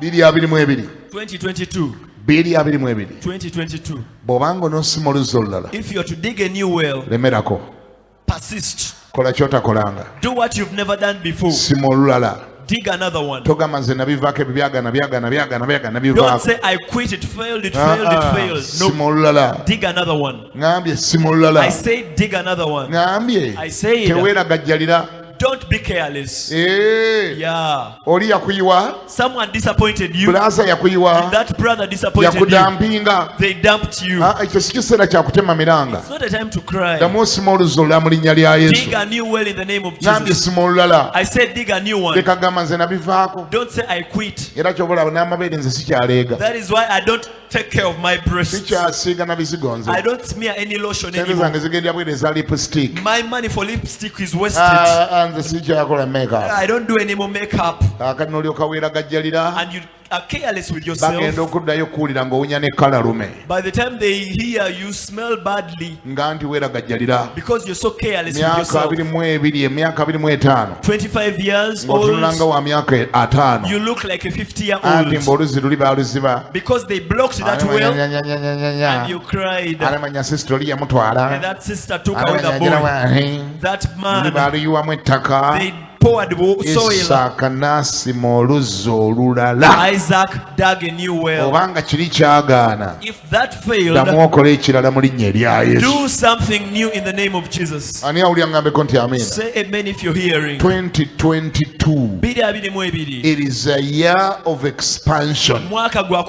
2022. 2022. Bw'obanga onoosima oluzzi olulala, If you are to dig a new well, lemerako, persist. kola kyotakolanga, Do what you've never done before. sima olulala. Dig another one. Togamba nze nabivaako ebyo byagana Don't nabivaako. say I quit, it failed, it failed. Sima No, olulala. dig another one. Ngambye sima olulala. I say dig another one. Ngambye I say teweeragajjalira. don't be careless. Yeah. Oli yakuyiwa, Someone disappointed you. bulaasa yakuyiwa, That brother disappointed you. yakudampinga. They dumped you. Ekyo si kiseera kya kutema miranga. It's not a time to cry. Ddamu osima oluzzi olulala mu linnya lya Yesu. Dig a new well in the name of Ngambye Jesus. sima olulala. I said dig a new one. Leka gamba nze nabivaako. Don't say I quit. Era ky'obalaba n'amabeere nze sikyaleega. That is why I don't take care of my breasts. Sikyasiiga na bizigo nze. I don't smear any lotion Sente anymore. zange zigenda bwere eza lipstick. My money for lipstick is wasted. Nze sikyakola makeup. I don't do any more makeup. Kati n'olyoka weeragajjalira. And you are careless with yourself. Bagenda okuddayo okuwulira ng'owunya ne kalalume. By the time they hear you smell badly Nga nti weeragajjalira. because you're so careless with Myaka yourself. 22, emyaka 25. 25 years Ng'otunulanga old, wa myaka 5. you look like a 50-year-old. Anti mb'oluzzi luli baaluziba. Because they blocked that well and you cried. Alemanya sister oli yamutwala. And that sister took away the Alemanya boy. wahi. That Luli man, baaluyiwamu ettaka. they poured soil. Isaaka n'asima oluzzi olulala. Isaac dug a new well. Obanga kiri kyagaana, If that failed, ddamu okole ekirala mu linnya erya Yesu. do something new in the name of Jesus. Ani awulira ngambeko nti amiina. Say amen if you're hearing. 2022. 2022. It is a year of expansion. Mwaka gwa